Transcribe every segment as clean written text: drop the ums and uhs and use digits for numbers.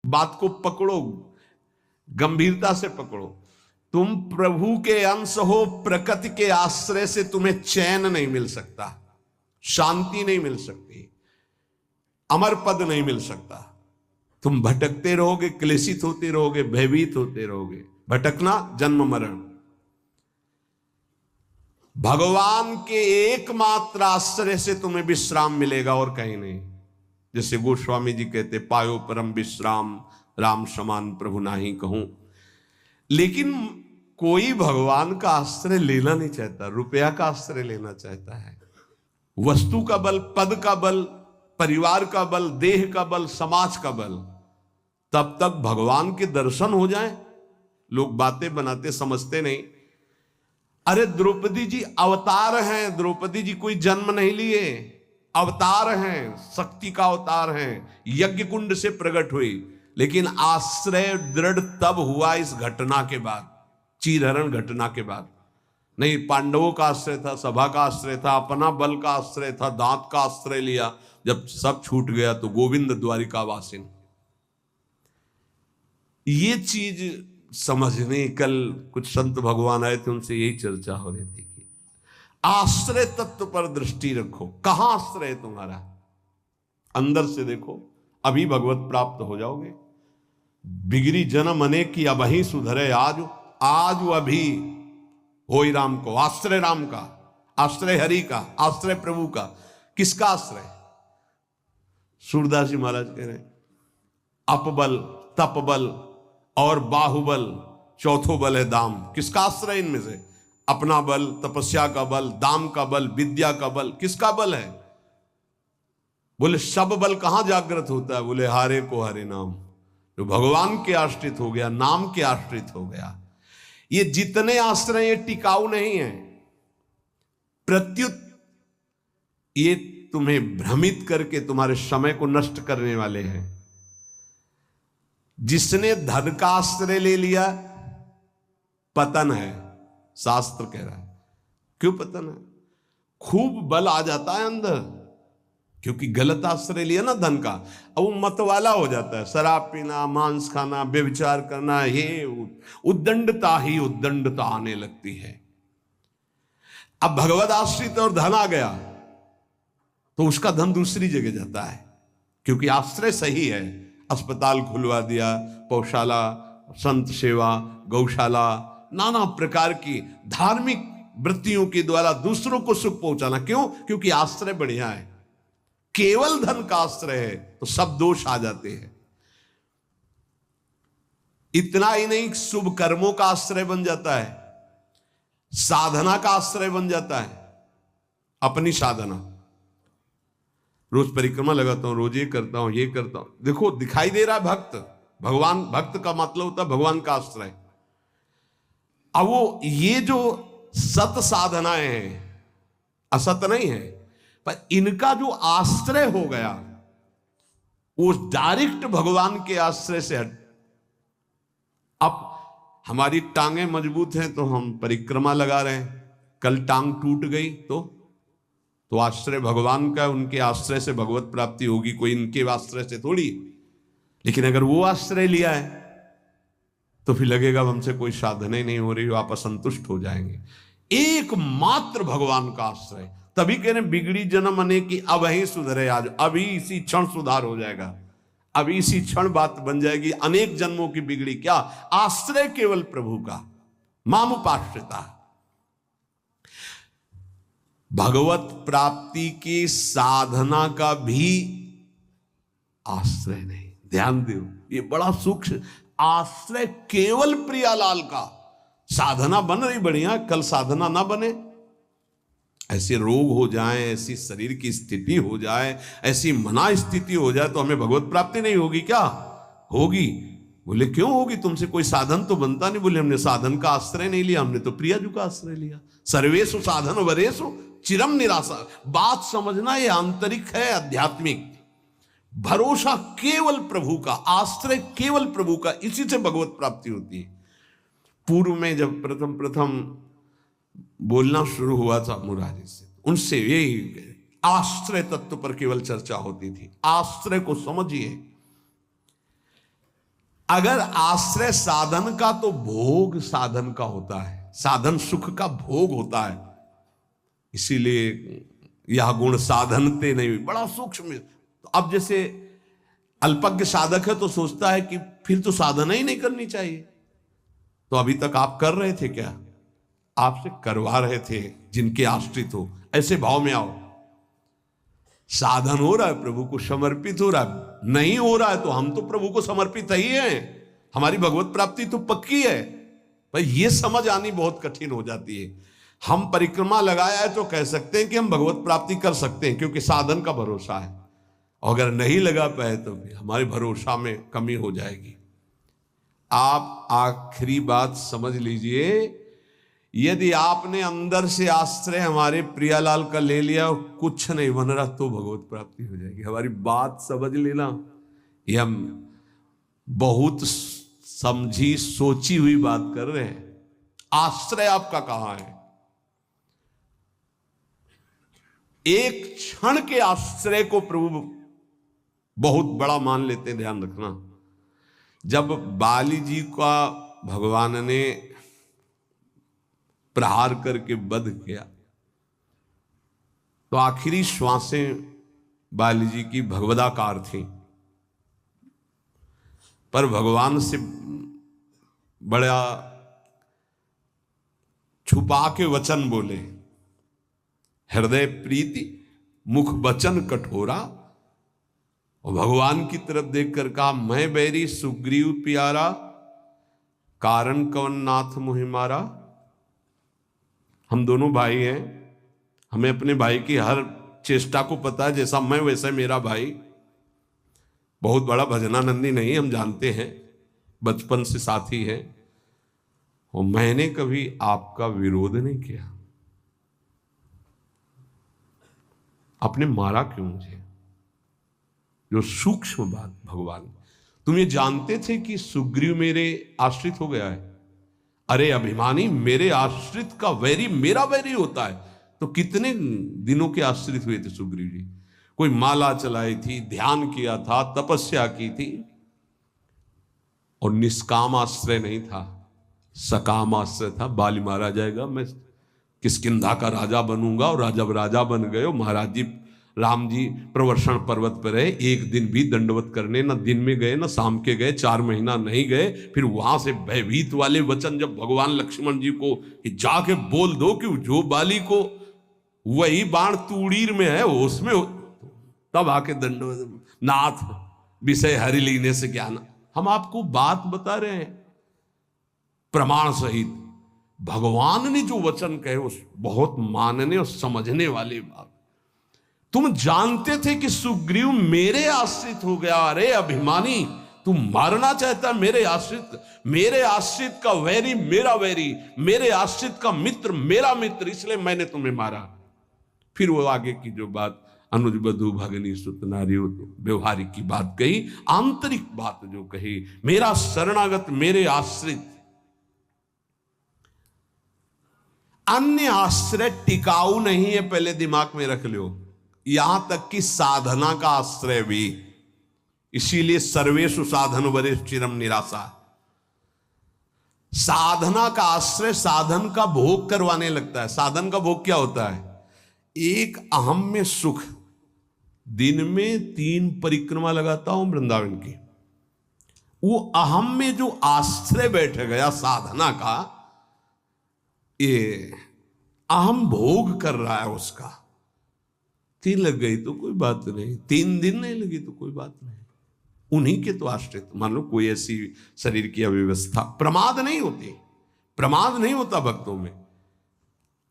बात को पकड़ो, गंभीरता से पकड़ो। तुम प्रभु के अंश हो, प्रकृति के आश्रय से तुम्हें चैन नहीं मिल सकता, शांति नहीं मिल सकती, अमर पद नहीं मिल सकता। तुम भटकते रहोगे, क्लेशित होते रहोगे, भयभीत होते रहोगे। भटकना जन्म मरण। भगवान के एकमात्र आश्रय से तुम्हें विश्राम मिलेगा और कहीं नहीं। जैसे गोस्वामी जी कहते, पायो परम विश्राम राम समान प्रभु नाही कहूं। लेकिन कोई भगवान का आश्रय लेना नहीं चाहता, रुपया का आश्रय लेना चाहता है। वस्तु का बल, पद का बल, परिवार का बल, देह का बल, समाज का बल। तब तक भगवान के दर्शन हो जाएं। लोग बातें बनाते, समझते नहीं। अरे द्रौपदी जी अवतार हैं, द्रौपदी जी कोई जन्म नहीं लिए, अवतार हैं, शक्ति का अवतार हैं, यज्ञ कुंड से प्रकट हुई। लेकिन आश्रय दृढ़ तब हुआ इस घटना के बाद, चीरहरण घटना के बाद। नहीं, पांडवों का आश्रय था, सभा का आश्रय था, अपना बल का आश्रय था, दांत का आश्रय लिया। जब सब छूट गया तो गोविंद द्वारिका वासिन। ये चीज समझने, कल कुछ संत भगवान आए थे, उनसे यही चर्चा हो रही थी कि आश्रय तत्व पर दृष्टि रखो। कहां आश्रय है तुम्हारा? अंदर से देखो, अभी भगवत प्राप्त हो जाओगे। बिगड़ी जन्म अनेक की अबही सुधरे आज, आज अभी होई राम को। आश्रय राम का, आश्रय हरि का, आश्रय प्रभु का। किसका आश्रय? सूरदास जी महाराज कह रहे हैं, अपबल, तपबल और बाहुबल, चौथो बल है दाम। किसका आश्रय इनमें से? अपना बल, तपस्या का बल, दाम का बल, विद्या का बल। किसका बल है? बोले सब बल कहां जागृत होता है? बोले हारे को हरे नाम। जो भगवान के आश्रित हो गया, नाम के आश्रित हो गया। ये जितने आश्रय ये टिकाऊ नहीं है, प्रत्युत ये तुम्हें भ्रमित करके तुम्हारे समय को नष्ट करने वाले हैं। जिसने धन का आश्रय ले लिया, पतन है, शास्त्र कह रहा है। क्यों पतन है? खूब बल आ जाता है अंदर, क्योंकि गलत आश्रय लिया ना धन का। अब वो मतवाला हो जाता है, शराब पीना, मांस खाना, व्यभिचार करना, ये उद्दंडता ही उद्दंडता आने लगती है। अब भगवत आश्रित और धन आ गया तो उसका धन दूसरी जगह जाता है, क्योंकि आश्रय सही है। अस्पताल खुलवा दिया, पौशाला, संत सेवा, गौशाला, नाना प्रकार की धार्मिक वृत्तियों के द्वारा दूसरों को सुख पहुंचाना। क्यों? क्योंकि आश्रय बढ़िया है। केवल धन का आश्रय है तो सब दोष आ जाते हैं। इतना ही नहीं, शुभ कर्मों का आश्रय बन जाता है, साधना का आश्रय बन जाता है। अपनी साधना, रोज परिक्रमा लगाता हूं, रोज ये करता हूं, ये करता हूं। देखो दिखाई दे रहा है भक्त, भगवान। भक्त का मतलब होता है भगवान का आश्रय। अब वो ये जो सत साधनाएं हैं, असत नहीं है, पर इनका जो आश्रय हो गया वो डायरेक्ट भगवान के आश्रय से हट। अब हमारी टांगें मजबूत हैं तो हम परिक्रमा लगा रहे हैं, कल टांग टूट गई तो आश्रय भगवान का, उनके आश्रय से भगवत प्राप्ति होगी, कोई इनके आश्रय से थोड़ी। लेकिन अगर वो आश्रय लिया है तो फिर लगेगा हमसे कोई साधना ही नहीं हो रही, आप असंतुष्ट हो जाएंगे। एकमात्र भगवान का आश्रय। तभी कह रहे बिगड़ी जन्म अनेक की अबही सुधरे आज। अभी इसी क्षण सुधार हो जाएगा, अभी इसी क्षण बात बन जाएगी। अनेक जन्मों की बिगड़ी क्या? आश्रय केवल प्रभु का, मामुपाश्रिता। भगवत प्राप्ति की साधना का भी आश्रय नहीं। ध्यान दो, ये बड़ा सूक्ष्म। आश्रय केवल प्रियालाल का। साधना बन रही बढ़िया, कल साधना ना बने, ऐसे रोग हो जाए, ऐसी शरीर की स्थिति हो जाए, ऐसी मना स्थिति हो जाए तो हमें भगवत प्राप्ति नहीं होगी क्या? होगी। बोले क्यों होगी? तुमसे कोई साधन तो बनता नहीं। बोले हमने साधन का आश्रय नहीं लिया, हमने तो प्रियाजू का आश्रय लिया। सर्वेषु साधन वरेषु चिरम निराशा। बात समझना, ये आंतरिक है, आध्यात्मिक। भरोसा केवल प्रभु का, आश्रय केवल प्रभु का, इसी से भगवत प्राप्ति होती है। पूर्व में जब प्रथम बोलना शुरू हुआ था मुरारी से, उनसे यही आश्रय तत्व पर केवल चर्चा होती थी। आश्रय को समझिए। अगर आश्रय साधन का तो भोग साधन का होता है, साधन सुख का भोग होता है। इसीलिए यह गुण साधन ते नहीं, बड़ा सूक्ष्म। तो अब जैसे अल्पज्ञ साधक है तो सोचता है कि फिर तो साधना ही नहीं करनी चाहिए। तो अभी तक आप कर रहे थे क्या? आपसे करवा रहे थे जिनके आश्रित हो। ऐसे भाव में आओ। साधन हो रहा है, प्रभु को समर्पित हो रहा है। नहीं हो रहा है तो हम तो प्रभु को समर्पित ही हैं, हमारी भगवत प्राप्ति तो पक्की है। भाई ये समझ आनी बहुत कठिन हो जाती है। हम परिक्रमा लगाया है तो कह सकते हैं कि हम भगवत प्राप्ति कर सकते हैं, क्योंकि साधन का भरोसा है। अगर नहीं लगा पाए तो भी हमारे भरोसा में कमी हो जाएगी। आप आखिरी बात समझ लीजिए, यदि आपने अंदर से आश्रय हमारे प्रियालाल का ले लिया और कुछ नहीं बन रहा तो भगवत प्राप्ति हो जाएगी। हमारी बात समझ लेना। ये हम बहुत समझी सोची हुई बात कर रहे हैं। आश्रय आपका कहां है? एक क्षण के आश्रय को प्रभु बहुत बड़ा मान लेते हैं, ध्यान रखना। जब बाली जी का भगवान ने प्रहार करके वध किया तो आखिरी श्वासें बाली जी की भगवदाकार थी, पर भगवान से बड़ा छुपा के वचन बोले, हृदय प्रीति मुख वचन कठोरा। और भगवान की तरफ देखकर कहा, मैं बैरी सुग्रीव प्यारा, कारण कवन नाथ मुहि मारा। हम दोनों भाई हैं, हमें अपने भाई की हर चेष्टा को पता है। जैसा मैं वैसा मेरा भाई। बहुत बड़ा भजनानंदी नहीं, हम जानते हैं, बचपन से साथी है। और मैंने कभी आपका विरोध नहीं किया। आपने मारा क्यों मुझे? जो सूक्ष्म बात भगवान, तुम ये जानते थे कि सुग्रीव मेरे आश्रित हो गया है? अरे अभिमानी, मेरे आश्रित का वैरी मेरा वैरी होता है। तो कितने दिनों के आश्रित हुए थे सुग्रीव जी? कोई माला चलाई थी, ध्यान किया था, तपस्या की थी, और निष्काम आश्रय नहीं था, सकाम आश्रय था। बाली मारा जाएगा, मैं किष्किंधा का राजा बनूंगा। और जब राजा बन गए, महाराज जी राम जी प्रवर्षण पर्वत पर रहे, एक दिन भी दंडवत करने न दिन में गए न शाम के गए, 4 महीना नहीं गए। फिर वहां से भयभीत वाले वचन जब भगवान लक्ष्मण जी को कि जाके बोल दो कि जो बाली को वही बाण तूड़ीर में है उसमें, तब आके दंडवत, नाथ विषय हरि लीने से ज्ञान। हम आपको बात बता रहे हैं प्रमाण सहित। भगवान ने जो वचन कहे उस बहुत मानने और समझने वाली बात। तुम जानते थे कि सुग्रीव मेरे आश्रित हो गया। अरे अभिमानी, तुम मारना चाहता मेरे आश्रित का वैरी मेरा वैरी, मेरे आश्रित का मित्र मेरा मित्र, इसलिए मैंने तुम्हें मारा। फिर वो आगे की जो बात अनुज बधु भगनी सुत नारी व्यवहारिक की बात कही, आंतरिक बात जो कही, मेरा शरणागत मेरे आश्रित। अन्य आश्रय टिकाऊ नहीं है, पहले दिमाग में रख लो। यहां तक कि साधना का आश्रय भी। इसीलिए सर्वेषु साधन वरेषु चिरम निराशा। साधना का आश्रय साधन का भोग करवाने लगता है। साधन का भोग क्या होता है? एक अहम में सुख। दिन में 3 परिक्रमा लगाता हूं वृंदावन की, वो अहम में जो आश्रय बैठ गया साधना का, ये अहम भोग कर रहा है उसका। 3 लग गई तो कोई बात नहीं, 3 दिन नहीं लगी तो कोई बात नहीं। उन्हीं के तो आश्रित। मान लो कोई ऐसी शरीर की अव्यवस्था, प्रमाद नहीं होती, प्रमाद नहीं होता भक्तों में।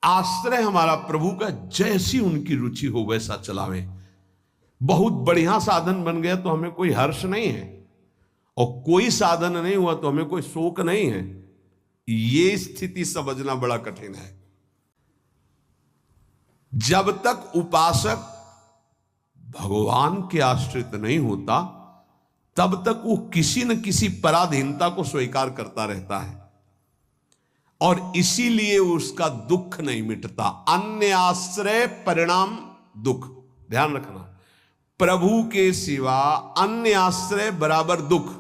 आश्रय हमारा प्रभु का, जैसी उनकी रुचि हो वैसा चलावे। बहुत बढ़िया साधन बन गया तो हमें कोई हर्ष नहीं है, और कोई साधन नहीं हुआ तो हमें कोई शोक नहीं है। ये स्थिति समझना बड़ा कठिन है। जब तक उपासक भगवान के आश्रित नहीं होता, तब तक वो किसी न किसी पराधीनता को स्वीकार करता रहता है, और इसीलिए उसका दुख नहीं मिटता। अन्य आश्रय परिणाम दुख। ध्यान रखना, प्रभु के सिवा अन्य आश्रय बराबर दुख।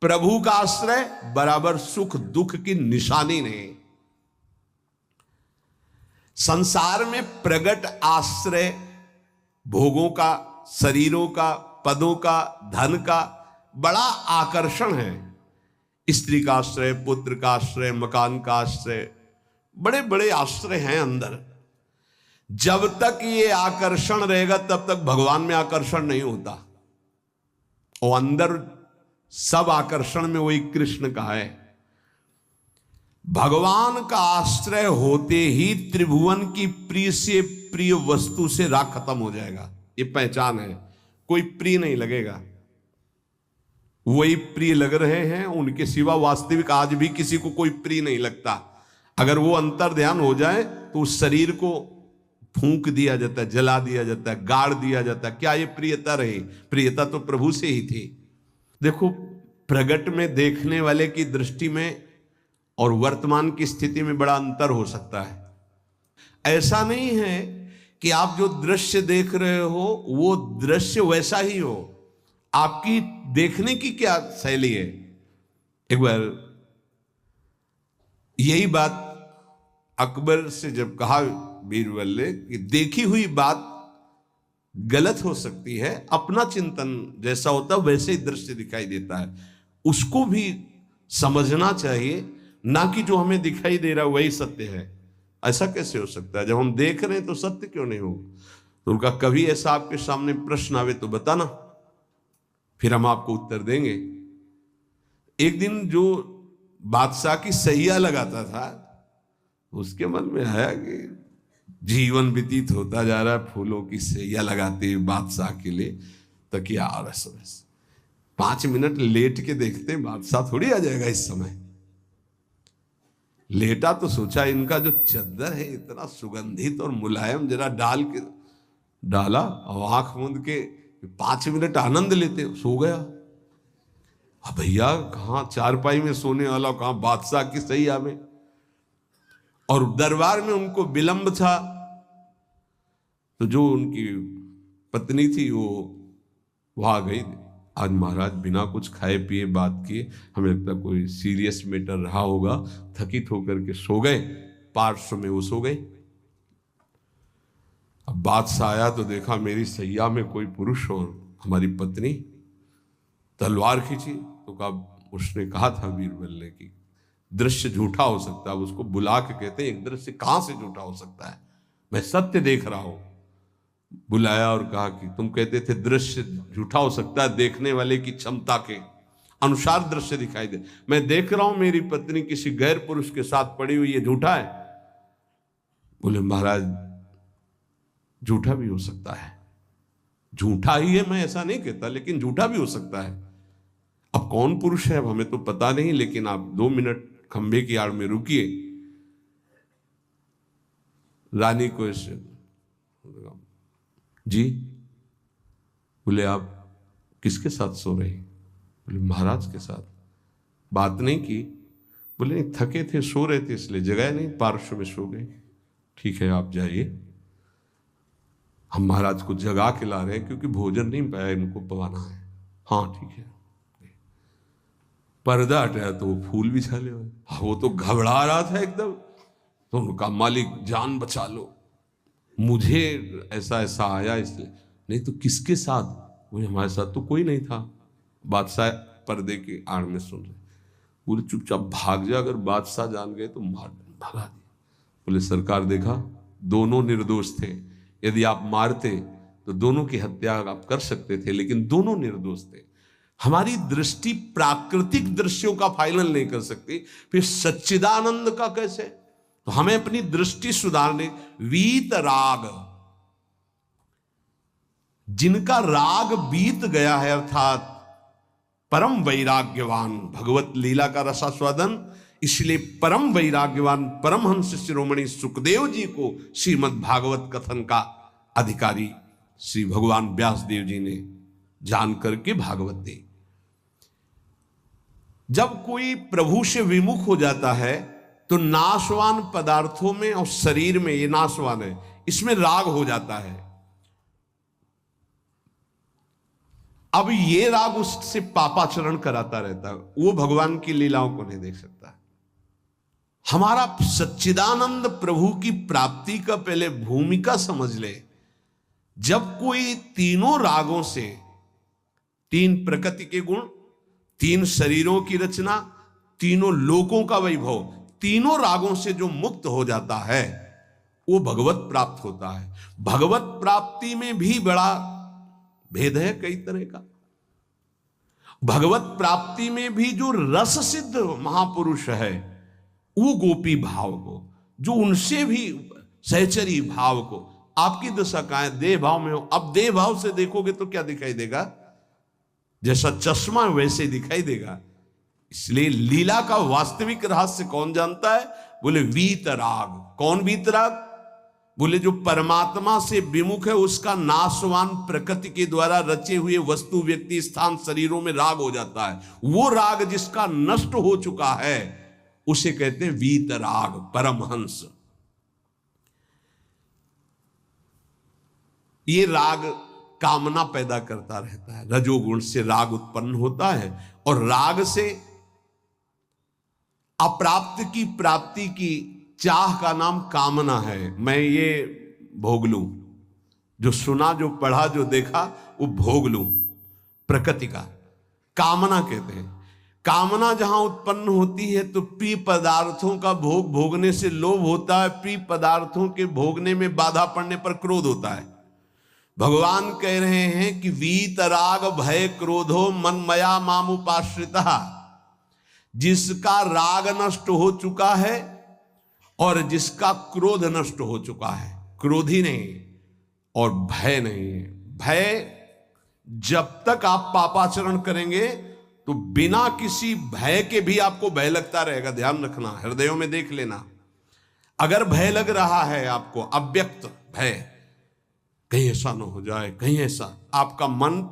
प्रभु का आश्रय बराबर सुख दुख की निशानी नहीं। संसार में प्रगट आश्रय भोगों का, शरीरों का, पदों का, धन का बड़ा आकर्षण है। स्त्री का आश्रय, पुत्र का आश्रय, मकान का आश्रय, बड़े बड़े आश्रय हैं अंदर। जब तक ये आकर्षण रहेगा तब तक भगवान में आकर्षण नहीं होता। और अंदर सब आकर्षण में वही कृष्ण का है। भगवान का आश्रय होते ही त्रिभुवन की प्रिय से प्रिय वस्तु से राग खत्म हो जाएगा। ये पहचान है, कोई प्रिय नहीं लगेगा। वही प्रिय लग रहे हैं, उनके सिवा वास्तविक आज भी किसी को कोई प्रिय नहीं लगता। अगर वो अंतर ध्यान हो जाए तो उस शरीर को फूंक दिया जाता है, जला दिया जाता है, गाड़ दिया जाता है। क्या ये प्रियता रही? प्रियता तो प्रभु से ही थी। देखो, प्रगट में देखने वाले की दृष्टि में और वर्तमान की स्थिति में बड़ा अंतर हो सकता है। ऐसा नहीं है कि आप जो दृश्य देख रहे हो वो दृश्य वैसा ही हो। आपकी देखने की क्या शैली है? एक बार यही बात अकबर से जब कहा बीरबल ने कि देखी हुई बात गलत हो सकती है, अपना चिंतन जैसा होता है वैसे ही दृश्य दिखाई देता है, उसको भी समझना चाहिए, ना कि जो हमें दिखाई दे रहा है वही सत्य है। ऐसा कैसे हो सकता है? जब हम देख रहे हैं तो सत्य क्यों नहीं हो? तो उनका कभी ऐसा आपके सामने प्रश्न आवे तो बताना, फिर हम आपको उत्तर देंगे। एक दिन जो बादशाह की सैया लगाता था, उसके मन में आया कि जीवन व्यतीत होता जा रहा है फूलों की सैया लगाते हुए बादशाह के लिए तकिया और रस। 5 मिनट लेट के देखते बादशाह थोड़ी आ जाएगा इस समय। लेटा तो सोचा इनका जो चद्दर है इतना सुगंधित और मुलायम, जरा डाल के डाला और आंख मूंद के 5 मिनट आनंद लेते, सो गया। अब भैया कहाँ चारपाई में सोने वाला, कहाँ बादशाह की सैया में। और दरबार में उनको विलंब था, तो जो उनकी पत्नी थी वो आ गई। आज महाराज बिना कुछ खाए पिए बात किए, हमें लगता कोई सीरियस मैटर रहा होगा, थकित होकर के सो गए। पार्श्व में वो सो गए। अब बादशाह आया तो देखा मेरी सैया में कोई पुरुष और हमारी पत्नी। तलवार खींची तो उसने कहा था बीरबल ने कि दृश्य झूठा हो सकता है। उसको बुला के कहते हैं एक दृश्य कहां से झूठा हो सकता है, मैं सत्य देख रहा हूं। बुलाया और कहा कि तुम कहते थे दृश्य झूठा हो सकता है, देखने वाले की क्षमता के अनुसार दृश्य दिखाई दे। मैं देख रहा हूं मेरी पत्नी किसी गैर पुरुष के साथ पड़ी हुई, ये झूठा है? बोले महाराज झूठा भी हो सकता है। झूठा ही है मैं ऐसा नहीं कहता, लेकिन झूठा भी हो सकता है। अब कौन पुरुष है अब हमें तो पता नहीं, लेकिन आप 2 मिनट खंभे की आड़ में रुकिए। रानी को ऐसे जी, बोले आप किसके साथ सो रहे? बोले महाराज के साथ। बात नहीं की? बोले नहीं, थके थे सो रहे थे इसलिए जगह नहीं, पार्श्व में सो गए। ठीक है आप जाइए, हम महाराज को जगा के ला रहे हैं क्योंकि भोजन नहीं पाया, इनको पवाना है। हाँ ठीक है। पर्दा हटाया तो वो फूल बिछा ले। वो तो घबरा रहा था एकदम, तो उनका मालिक जान बचा लो, मुझे ऐसा ऐसा आया इसलिए। नहीं तो किसके साथ? बोले हमारे साथ तो कोई नहीं था। बादशाह पर्दे की आड़ में सुन रहे। बोले चुपचाप भाग जा, अगर बादशाह जान गए तो मार भगा दिया। बोले सरकार देखा दोनों निर्दोष थे, यदि आप मारते तो दोनों की हत्या आप कर सकते थे, लेकिन दोनों निर्दोष थे। हमारी दृष्टि प्राकृतिक दृश्यों का फाइनल नहीं कर सकती, फिर सच्चिदानंद का कैसे? तो हमें अपनी दृष्टि सुधारने। वीत राग, जिनका राग बीत गया है, अर्थात परम वैराग्यवान, भगवत लीला का रसास्वादन, इसलिए परम वैराग्यवान परमहंस शिरोमणि सुखदेव जी को श्रीमद् भागवत कथन का अधिकारी श्री भगवान व्यासदेव जी ने जान करके भागवत दी। जब कोई प्रभु से विमुख हो जाता है तो नाशवान पदार्थों में और शरीर में, ये नाशवान है, इसमें राग हो जाता है। अब ये राग उससे पापाचरण कराता रहता है, वो भगवान की लीलाओं को नहीं देख सकता। हमारा सच्चिदानंद प्रभु की प्राप्ति का पहले भूमिका समझ ले। जब कोई तीनों रागों से, तीन प्रकृति के गुण, तीन शरीरों की रचना, तीनों लोकों का वैभव, तीनों रागों से जो मुक्त हो जाता है वो भगवत प्राप्त होता है। भगवत प्राप्ति में भी बड़ा भेद है कई तरह का। भगवत प्राप्ति में भी जो रस सिद्ध महापुरुष है वो गोपी भाव को, जो उनसे भी सहचरी भाव को, आपकी दशा का है देह भाव में हो। अब देह भाव से देखोगे तो क्या दिखाई देगा? जैसा चश्मा वैसे दिखाई देगा। इसलिए लीला का वास्तविक रहस्य कौन जानता है? बोले वीतराग। कौन वीतराग? बोले जो परमात्मा से विमुख है उसका नाशवान प्रकृति के द्वारा रचे हुए वस्तु, व्यक्ति, स्थान, शरीरों में राग हो जाता है। वो राग जिसका नष्ट हो चुका है उसे कहते हैं वीतराग, परमहंस। ये राग कामना पैदा करता रहता है। रजोगुण से राग उत्पन्न होता है और राग से अप्राप्त की प्राप्ति की चाह का नाम कामना है। मैं ये भोग लूं, जो सुना, जो पढ़ा, जो देखा वो भोग लूं, प्रकृति का कामना कहते हैं। कामना जहां उत्पन्न होती है तो प्रिय पदार्थों का भोग भोगने से लोभ होता है, प्रिय पदार्थों के भोगने में बाधा पड़ने पर क्रोध होता है। भगवान कह रहे हैं कि वीतराग भय क्रोधो मनमया मामुपाश्रिता। जिसका राग नष्ट हो चुका है और जिसका क्रोध नष्ट हो चुका है, क्रोधी नहीं और भय नहीं है। भय, जब तक आप पापाचरण करेंगे तो बिना किसी भय के भी आपको भय लगता रहेगा। ध्यान रखना, हृदयों में देख लेना। अगर भय लग रहा है आपको, अव्यक्त भय, कहीं ऐसा ना हो जाए, कहीं ऐसा, आपका मन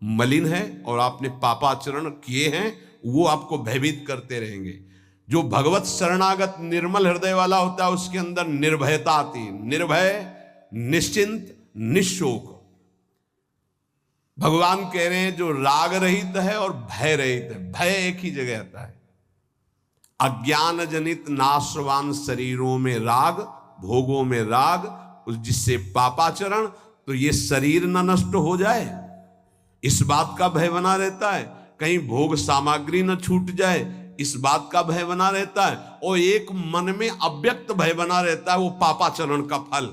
मलिन है और आपने पापाचरण किए हैं, वो आपको भयभीत करते रहेंगे। जो भगवत शरणागत निर्मल हृदय वाला होता है उसके अंदर निर्भयता आती है। निर्भय, निश्चिंत, निशोक। भगवान कह रहे हैं जो राग रहित है और भय रहित है। भय एक ही जगह आता है। अज्ञान जनित नाशवान शरीरों में राग, भोगों में राग, जिससे पापाचरण, तो ये शरीर न नष्ट हो जाए इस बात का भय बना रहता है। कहीं भोग सामग्री न छूट जाए इस बात का भय बना रहता है। और एक मन में अव्यक्त भय बना रहता है, वो पापाचरण का फल,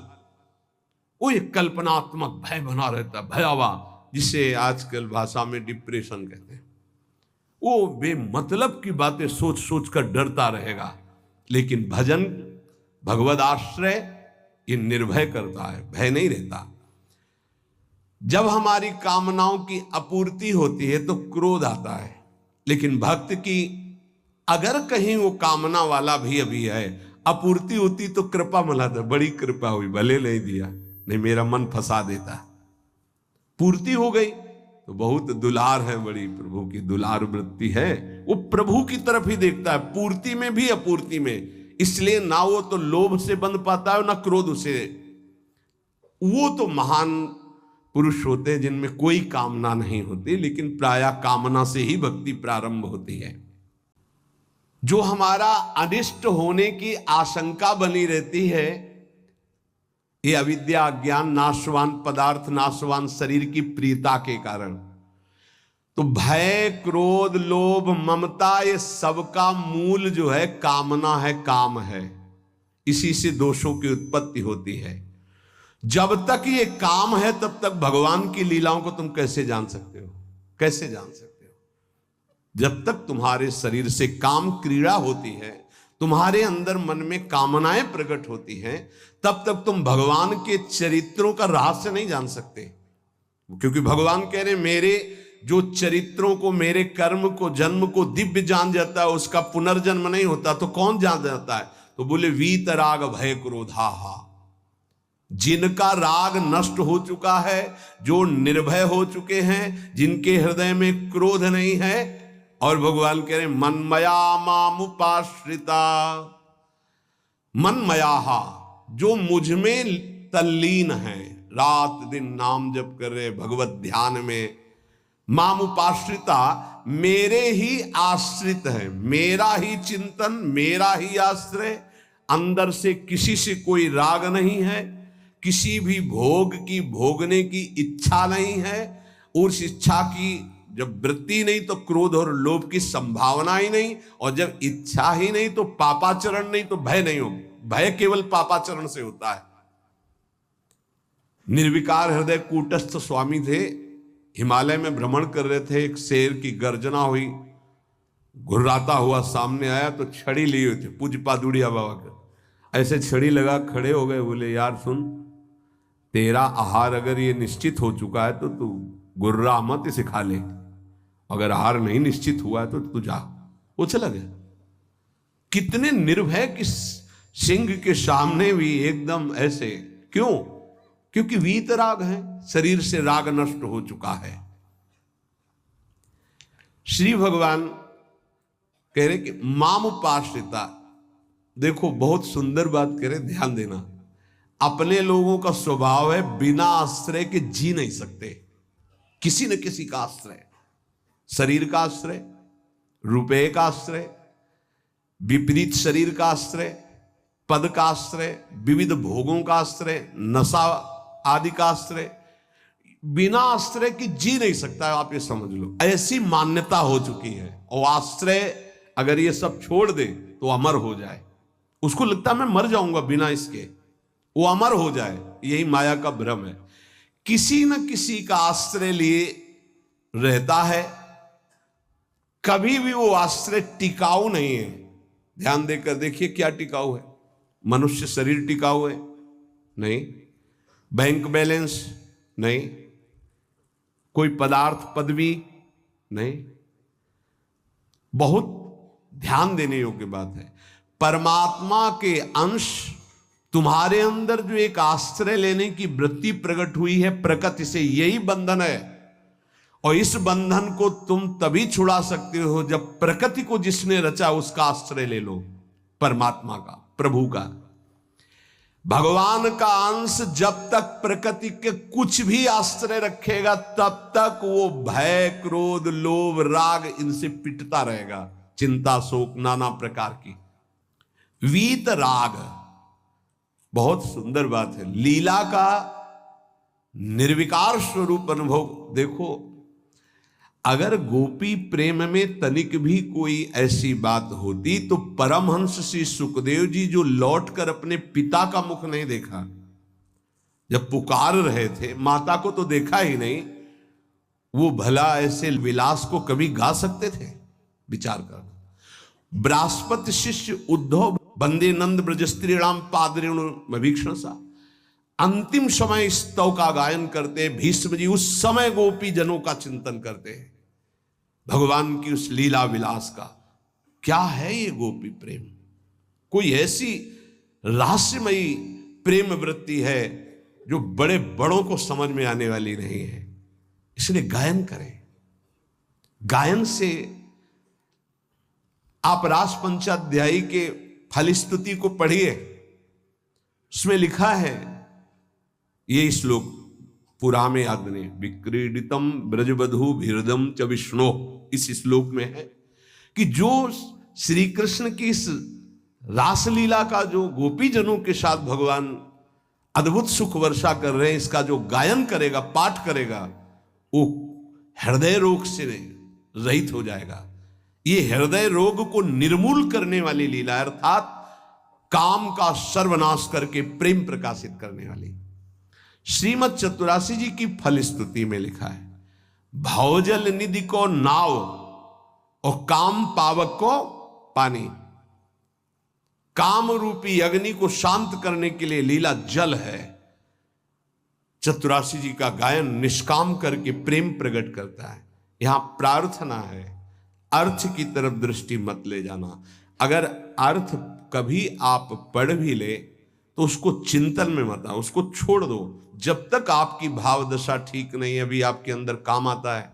वो एक कल्पनात्मक भय बना रहता है, भयावह, जिसे आजकल भाषा में डिप्रेशन कहते हैं। वो बेमतलब की बातें सोच सोच कर डरता रहेगा। लेकिन भजन, भगवद आश्रय, ये निर्भय करता है, भय नहीं रहता। जब हमारी कामनाओं की अपूर्ति होती है तो क्रोध आता है। लेकिन भक्त की अगर कहीं वो कामना वाला भी अभी है, अपूर्ति होती तो कृपा मनाता, बड़ी कृपा हुई, भले नहीं दिया, नहीं मेरा मन फंसा देता। पूर्ति हो गई तो बहुत दुलार है, बड़ी प्रभु की दुलार वृत्ति है। वो प्रभु की तरफ ही देखता है, पूर्ति में भी अपूर्ति में। इसलिए ना वो तो लोभ से बंध पाता है ना क्रोध से। वो तो महान पुरुष होते हैं जिनमें कोई कामना नहीं होती, लेकिन प्रायः कामना से ही भक्ति प्रारंभ होती है। जो हमारा अनिष्ट होने की आशंका बनी रहती है, ये अविद्या, अज्ञान, नाशवान पदार्थ, नाशवान शरीर की प्रियता के कारण। तो भय, क्रोध, लोभ, ममता, ये सबका मूल जो है कामना है, काम है। इसी से दोषों की उत्पत्ति होती है। जब तक ये काम है तब तक भगवान की लीलाओं को तुम कैसे जान सकते हो? कैसे जान सकते हो? जब तक तुम्हारे शरीर से काम क्रीड़ा होती है, तुम्हारे अंदर मन में कामनाएं प्रकट होती हैं, तब तक तुम भगवान के चरित्रों का रहस्य नहीं जान सकते। क्योंकि भगवान कह रहे मेरे जो चरित्रों को, मेरे कर्म को, जन्म को दिव्य जान जाता है, उसका पुनर्जन्म नहीं होता, तो कौन जान जाता है? तो बोले वीतराग भय क्रोधाहा। जिनका राग नष्ट हो चुका है, जो निर्भय हो चुके हैं, जिनके हृदय में क्रोध नहीं है, और भगवान कह रहे मनमया मामुपाश्रिता। मनमयाहा, जो मुझ में तल्लीन है, रात दिन नाम जप कर रहे, भगवत ध्यान में, मामुपाश्रिता, मेरे ही आश्रित है, मेरा ही चिंतन, मेरा ही आश्रय, अंदर से किसी से कोई राग नहीं है, किसी भी भोग की भोगने की इच्छा नहीं है, उस इच्छा की जब वृत्ति नहीं तो क्रोध और लोभ की संभावना ही नहीं, और जब इच्छा ही नहीं तो पापाचरण नहीं तो भय नहीं होगा। भय केवल पापाचरण से होता है। निर्विकार हृदय कूटस्थ स्वामी थे, हिमालय में भ्रमण कर रहे थे, एक शेर की गर्जना हुई, घुर्राता हुआ सामने आया तो छड़ी लिए हुए थे पूज्य पादुड़िया बाबा का, ऐसे छड़ी लगा खड़े हो गए, बोले यार सुन, तेरा आहार अगर ये निश्चित हो चुका है तो तू गुर्रा मत इसे खा ले, अगर आहार नहीं निश्चित हुआ है तो तू जा। वो चला गया। कितने निर्भय कि सिंह के सामने भी एकदम ऐसे, क्यों? क्योंकि वीतराग है, शरीर से राग नष्ट हो चुका है। श्री भगवान कह रहे कि मामुपाश्रिता, देखो बहुत सुंदर बात कह रहे, ध्यान देना। अपने लोगों का स्वभाव है बिना आश्रय के जी नहीं सकते, किसी न किसी का आश्रय, शरीर का आश्रय, रुपए का आश्रय, विपरीत शरीर का आश्रय, पद का आश्रय, विविध भोगों का आश्रय, नशा आदि का आश्रय, बिना आश्रय की जी नहीं सकता है। आप ये समझ लो, ऐसी मान्यता हो चुकी है। और आश्रय अगर ये सब छोड़ दे तो अमर हो जाए, उसको लगता है मैं मर जाऊंगा बिना इसके, वो अमर हो जाए। यही माया का भ्रम है। किसी न किसी का आश्रय लिए रहता है, कभी भी वो आश्रय टिकाऊ नहीं है। ध्यान देकर देखिए क्या टिकाऊ है। मनुष्य शरीर टिकाऊ है? नहीं। Bank balance? नहीं। कोई पदार्थ पदवी? नहीं। बहुत ध्यान देने योग्य बात है। परमात्मा के अंश तुम्हारे अंदर जो एक आश्रय लेने की वृत्ति प्रकट हुई है प्रकृति से, यही बंधन है। और इस बंधन को तुम तभी छुड़ा सकते हो जब प्रकृति को जिसने रचा उसका आश्रय ले लो, परमात्मा का, प्रभु का। भगवान का अंश जब तक प्रकृति के कुछ भी आश्रय रखेगा तब तक वो भय, क्रोध, लोभ, राग इनसे पिटता रहेगा, चिंता, शोक, नाना प्रकार की। वीत राग, बहुत सुंदर बात है। लीला का निर्विकार स्वरूप अनुभव देखो। अगर गोपी प्रेम में तनिक भी कोई ऐसी बात होती तो परमहंस श्री सुखदेव जी जो लौटकर अपने पिता का मुख नहीं देखा, जब पुकार रहे थे, माता को तो देखा ही नहीं, वो भला ऐसे विलास को कभी गा सकते थे? विचार कर। बृहस्पति शिष्य उद्धव बंदे नंद ब्रज स्त्रीणाम पादरेणु सा, अंतिम समय स्तव का गायन करते। भीष्म जी उस समय गोपी जनों का चिंतन करते हैं, भगवान की उस लीला विलास का। क्या है ये गोपी प्रेम? कोई ऐसी रहस्यमयी प्रेम वृत्ति है जो बड़े बड़ों को समझ में आने वाली नहीं है। इसलिए गायन करें। गायन से आप रास पंचाध्यायी के फलस्तुति को पढ़िए, उसमें लिखा है ये श्लोक पुरा में याद नहीं, विक्रीडितम ब्रजबधु भीरदम च विष्णु, इस श्लोक में है कि जो श्री कृष्ण की इस रासलीला का जो गोपी जनों के साथ भगवान अद्भुत सुख वर्षा कर रहे हैं, इसका जो गायन करेगा, पाठ करेगा, वो हृदय रोग से रहित हो जाएगा। ये हृदय रोग को निर्मूल करने वाली लीला, अर्थात काम का सर्वनाश करके प्रेम प्रकाशित करने वाली। श्रीमद चतुरासी जी की फलस्तुति में लिखा है, भवजल निधि को नाव और काम पावक को पानी। काम रूपी अग्नि को शांत करने के लिए लीला जल है। चतुरासी जी का गायन निष्काम करके प्रेम प्रकट करता है। यहां प्रार्थना है, अर्थ की तरफ दृष्टि मत ले जाना। अगर अर्थ कभी आप पढ़ भी ले तो उसको चिंतन में मत आओ, उसको छोड़ दो। जब तक आपकी भाव दशा ठीक नहीं है, अभी आपके अंदर काम आता है,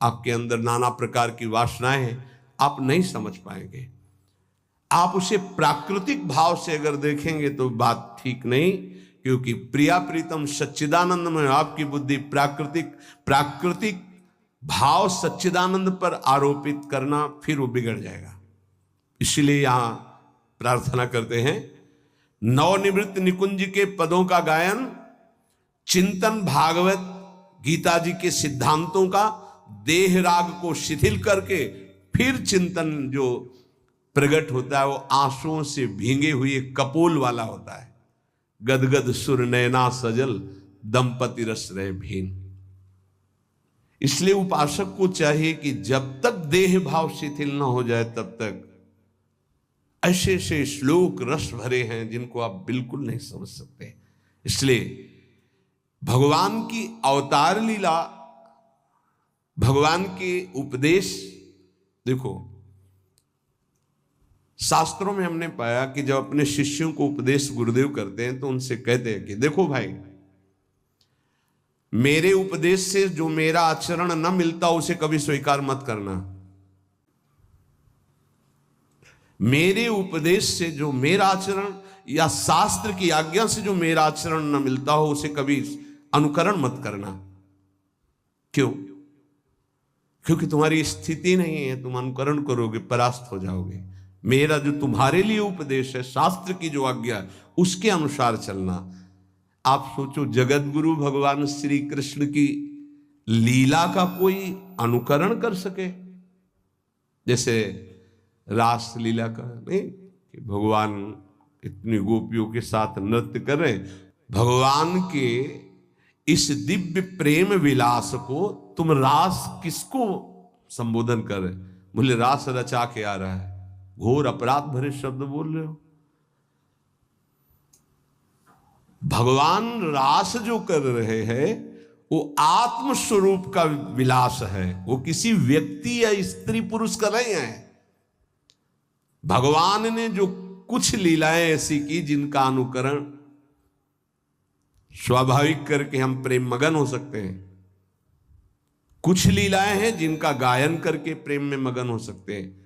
आपके अंदर नाना प्रकार की वासनाएं हैं, आप नहीं समझ पाएंगे। आप उसे प्राकृतिक भाव से अगर देखेंगे तो बात ठीक नहीं, क्योंकि प्रिया प्रीतम सच्चिदानंद में आपकी बुद्धि प्राकृतिक भाव सच्चिदानंद पर आरोपित करना, फिर वो बिगड़ जाएगा। इसलिए यहां प्रार्थना करते हैं, नवनिवृत्त निकुंज के पदों का गायन, चिंतन भागवत गीता जी के सिद्धांतों का, देह राग को शिथिल करके फिर चिंतन जो प्रकट होता है वो आंसुओं से भींगे हुए कपोल वाला होता है। गदगद सुर नैना सजल, दंपति रस रहे भीन। इसलिए उपासक को चाहिए कि जब तक देह भाव शिथिल ना हो जाए तब तक ऐसे ऐसे श्लोक रस भरे हैं जिनको आप बिल्कुल नहीं समझ सकते। इसलिए भगवान की अवतार लीला, भगवान के उपदेश, देखो शास्त्रों में हमने पाया कि जब अपने शिष्यों को उपदेश गुरुदेव करते हैं तो उनसे कहते हैं कि देखो भाई, मेरे उपदेश से जो मेरा आचरण न मिलता उसे कभी स्वीकार मत करना। मेरे उपदेश से जो मेरा आचरण या शास्त्र की आज्ञा से जो मेरा आचरण न मिलता हो उसे कभी अनुकरण मत करना। क्यों? क्योंकि तुम्हारी स्थिति नहीं है, तुम अनुकरण करोगे परास्त हो जाओगे। मेरा जो तुम्हारे लिए उपदेश है, शास्त्र की जो आज्ञा है, उसके अनुसार चलना। आप सोचो, जगत गुरु भगवान श्री कृष्ण की लीला का कोई अनुकरण कर सके? जैसे रास लीला का नहीं कि भगवान इतनी गोपियों के साथ नृत्य कर रहे हैं। भगवान के इस दिव्य प्रेम विलास को तुम रास किसको संबोधन कर रहे? बोले रास रचा के आ रहा है। घोर अपराध भरे शब्द बोल रहे हो। भगवान रास जो कर रहे हैं वो आत्म स्वरूप का विलास है, वो किसी व्यक्ति या स्त्री पुरुष का नहीं है। भगवान ने जो कुछ लीलाएं ऐसी की जिनका अनुकरण स्वाभाविक करके हम प्रेम मगन हो सकते हैं। कुछ लीलाएं हैं जिनका गायन करके प्रेम में मगन हो सकते हैं।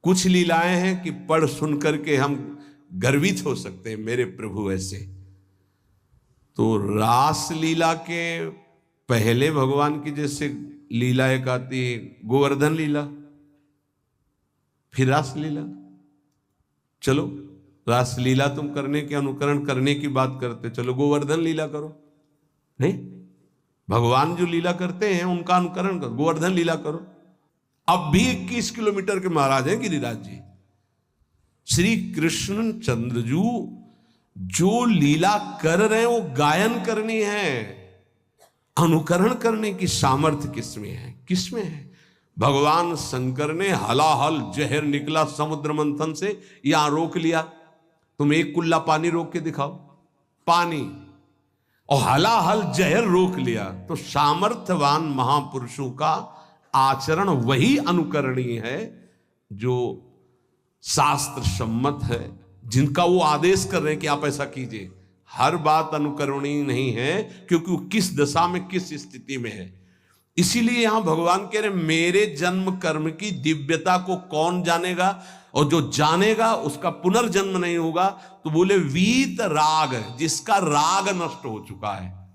कुछ लीलाएं हैं कि पढ़ सुन करके हम गर्वित हो सकते हैं, मेरे प्रभु ऐसे। तो रास लीला के पहले भगवान की जैसे लीला एक आती है गोवर्धन लीला, फिर रास लीला। चलो रास लीला तुम करने के अनुकरण करने की बात करते, चलो गोवर्धन लीला करो। नहीं, भगवान जो लीला करते हैं उनका अनुकरण करो, गोवर्धन लीला करो। अब भी 21 किलोमीटर के महाराज हैं गिरिराज जी। श्री कृष्ण चंद्रजू जो लीला कर रहे हैं वो गायन करनी है, अनुकरण करने की सामर्थ्य किसमें है? किसमें है? भगवान शंकर ने हलाहल जहर निकला समुद्र मंथन से, यहां रोक लिया, तुम एक कुल्ला पानी रोक के दिखाओ, पानी, और हलाहल जहर रोक लिया। तो सामर्थ्यवान महापुरुषों का आचरण वही अनुकरणीय है जो शास्त्र सम्मत है, जिनका वो आदेश कर रहे हैं कि आप ऐसा कीजिए। हर बात अनुकरणीय नहीं है, क्योंकि वो किस दशा में किस स्थिति में है। इसीलिए यहां भगवान कह रहे मेरे जन्म कर्म की दिव्यता को कौन जानेगा, और जो जानेगा उसका पुनर्जन्म नहीं होगा। तो बोले वीत राग, जिसका राग नष्ट हो चुका है,